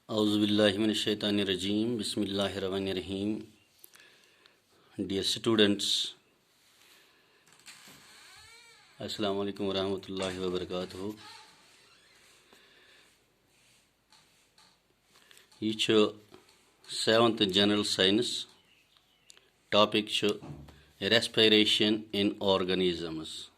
Auzubillahiminash-shaytanir-rajim. Bismillahir-rahmanir-rahim. Dear students, Assalamu alaikum wa rahmatullahi wa barakatuh. Yeh chu 7th General Science. Topic chu respiration in organisms.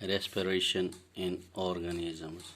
Respiration in organisms.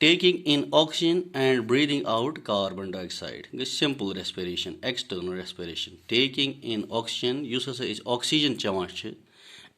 taking in oxygen and breathing out carbon dioxide simple respiration external respiration taking in oxygen yus is oxygen chawan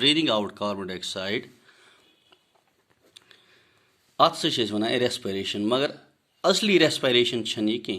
breathing out carbon dioxide at se wana respiration magar asli respiration chani ki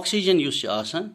oxygen yus asan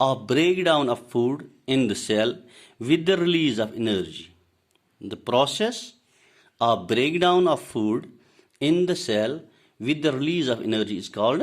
of breakdown of food in the cell with the release of energy. The process of breakdown of food in the cell with the release of energy is called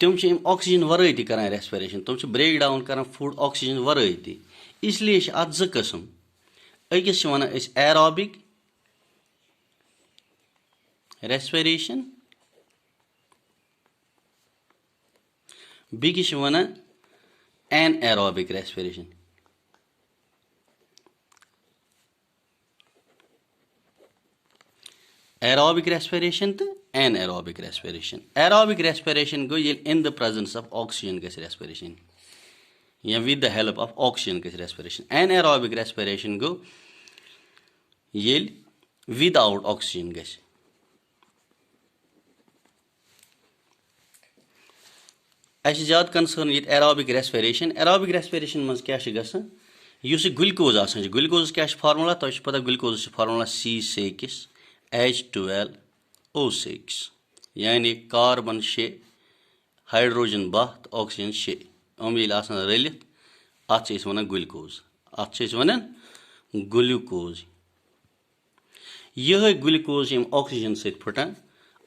تِم چھِ اَمہِ oxygen ورٲے تہِ کران respiration تِم چھِ break down کران food oxygen ورٲے تہِ اس لیے چھِ اَتھ 2 قٕسم أکِس چھِ وَنان أسۍ ایرابِک ریسپریشن بیٚکِس چھِ وَنان این ایرابِک ریسپریشن ایرابِک ریسپریشن تہٕ این ایرابِک ریسپریشن ایرابِک ریسپریشن گوٚو ییٚلہِ اِن د پریزنس آف آکسیجن گژھِ ریسپریشن یا with the help of oxygen گژھِ ریسپریشن این ایرابِک ریسپریشن گوٚو ییٚلہِ وِد آوُٹ آکسیجن گژھِ اَسہِ چھِ زیادٕ کَنسٲرٕن ییٚتہِ ایرابِک ریسپریشن منٛز کیٛاہ چھِ گژھان یُس یہِ گُلکوز آسان چھُ گُلکوزَس کیٛاہ چھُ فارمولا تۄہہِ چھُ پَتہ گُلکوزَس چھُ فارمولا C6H12O6 یعنی کاربن 6 ہایڈروجن 12 تہٕ آکسیجن 6 یِم ییٚلہِ آسان رٔلِتھ اَتھ چھِ أسۍ وَنان گُلکوز اَتھ چھِ أسۍ وَنان گُلوٗکوز یِہوٚے گُلکوز چھِ یِم آکسیجن سۭتۍ پھٕٹان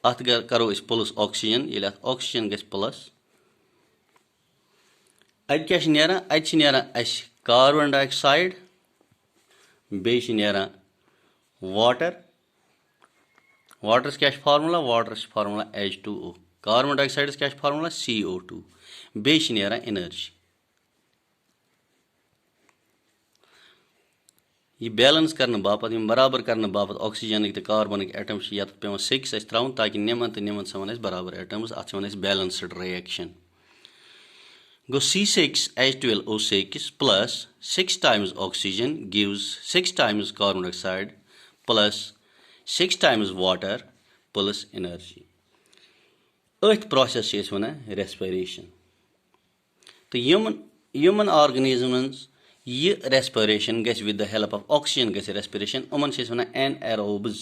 اَتھ کَرو أسۍ پٕلس آکسیجن ییٚلہِ اَتھ آکسیجن گژھِ پٕلس اَتہِ کیٛاہ چھِ نیران اَتہِ چھِ نیران اَسہِ کاربن ڈاے آکسایڈ بیٚیہِ چھِ نیران واٹر واٹرَس کیٛاہ چھِ فارمولا واٹرَس چھِ فارمولا H2O کاربن ڈاے آکسایڈَس کیٛاہ چھِ فارمولا CO2 بیٚیہِ چھِ نیران اٮ۪نرجی یہِ بیلَنس کرنہٕ باپتھ یِم برابر کرنہٕ باپتھ آکسیجنٕکۍ تہٕ کاربنٕکۍ ایٹم چھِ یَتھ پیٚوان 6 اَسہِ ترٛاوُن تاکہِ نِمن تہٕ نِمن سَمان اَسہِ برابر ایٹمٕز اَتھ چھِ وَنان أسۍ بیلَنسٕڈ رِیَکشن گوٚو C6H12O6 plus 6 times oxygen gives 6 times carbon dioxide plus 6 times water plus energy. أتھۍ پروسیس چھِ أسۍ وَنان ریسپریشن تہٕ یِمن آرگنیزمن یہِ ریسپریشن گژھِ with the help of oxygen گژھِ ریسپریشن یِمن چھِ أسۍ وَنان اینایروبٕز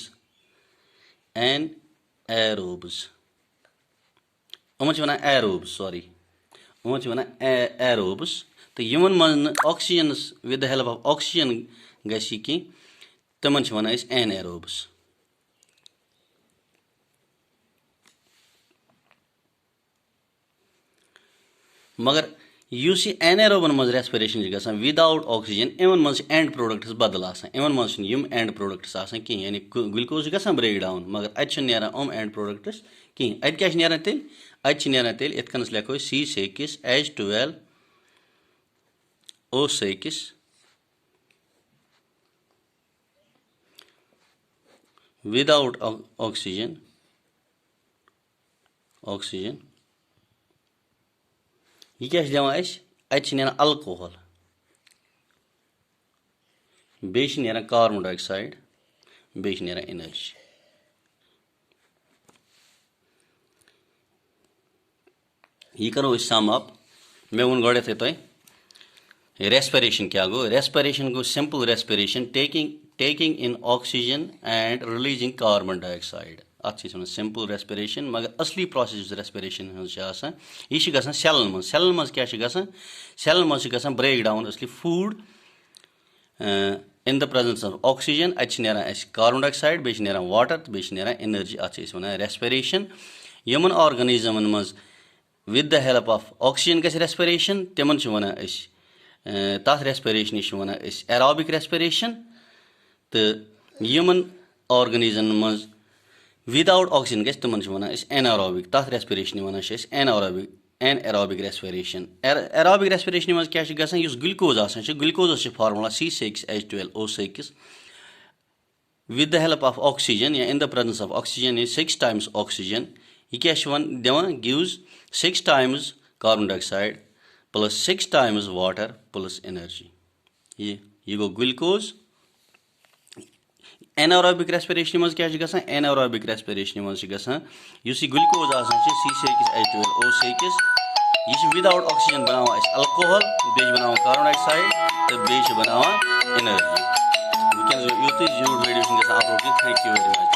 یِمن چھِ وَنان ایروبٕز تہٕ یِمن منٛز نہٕ آکسیجنس with the help of oxygen گژھِ کینٛہہ تِمن چھِ وَنان أسۍ اینایروبٕز مگر یُس یہِ اینایروبن منٛز ریسپریشن چھِ گژھان ود آوُٹ آکسیجن یِمن منٛز چھِ اینڈ پروڈکٹس بدل آسان یِمن منٛز چھِنہٕ یِم اینڈ پروڈکٹس آسان کِہینۍ یعنی گلوکوز چھُ گژھان برٛیک ڈاوُن مگر اَتہِ چھُنہٕ نیران یِم اینڈ پروڈکٹس کِہینۍ اَتہِ کیٛاہ چھِ نیران تیٚلہِ اَتہِ چھِ نیران تیٚلہِ یِتھ کٔنۍ لیکھو أسۍ C6H12O6 without oxygen یہِ کیٛاہ چھِ دِوان اَسہِ اَتہِ چھِ نیران الکوہل بیٚیہِ چھِ نیران کاربن ڈاے آکسایڈ بیٚیہِ چھِ نیران اٮ۪نرجی یہِ کَرو أسۍ سم اپ مےٚ ووٚن گۄڈٮ۪تھٕے تۄہہِ ریسپریشن کیٛاہ گوٚو ریسپریشن گوٚو simple respiration taking in oxygen and releasing carbon dioxide اَتھ چھِ أسۍ وَنان سمپل ریسپریشن مگر اصلی پروسیس یُس ریسپریشن ہٕنٛز چھِ آسان یہِ چھِ گژھان سیلن منٛز کیٛاہ چھِ گژھان سیلن منٛز چھِ گژھان برٛیک ڈاوُن اصلی food in the presence of oxygen اَتہِ چھِ نیران اَسہِ کاربن ڈاے آکسایڈ بیٚیہِ چھِ نیران واٹر تہٕ بیٚیہِ چھِ نیران اٮ۪نرجی اَتھ چھِ أسۍ وَنان ریسپریشن یِمن آرگنیزمن منٛز with the help of oxygen گژھِ ریسپریشن تِمن چھِ وَنان أسۍ تَتھ ریسپریشنہِ چھِ وَنان أسۍ ایرابِک ریسپریشن تہٕ یِمن آرگنیزمن منٛز ود آوُٹ آکسیجن گژھِ تِمن چھِ وَنان أسۍ اینایروبِک تَتھ ریسپریشنہِ وَنان چھِ أسۍ اینایروبِک ریسپریشن ایرابِک ریسپریشنہِ منٛز کیٛاہ چھِ گژھان یُس گلوکوز آسان چھُ گلوکوزس چھِ formula C6H12O6 with the help of oxygen یا اِن د پریزنس آف آکسیجن یا 6 times آکسیجن یہِ کیٛاہ چھِ دِوان گِوز 6 times کاربن ڈاے oxide plus 6 times water plus energy یہِ گوٚو گلوکوز اینایروبِک ریسپریشنہِ منٛز کیٛاہ چھِ گژھان اینایروبِک ریسپریشنہِ منٛز چھِ گژھان یُس یہِ گلوکوز آسان چھُ C6H12O6 یہِ چھِ ود آوُٹ آکسیجن بناوان اَسہِ الکوہل بیٚیہِ چھِ بناوان کاربن ڈاے آکسایڈ تہٕ بیٚیہِ چھِ بناوان اٮ۪نرجی وٕنکیٚنس یُتُے زیوٗٹھ ویٖڈیو چھُنہٕ گژھان اپلوڈ کینٛہہ تھینک یوٗ ویری مچ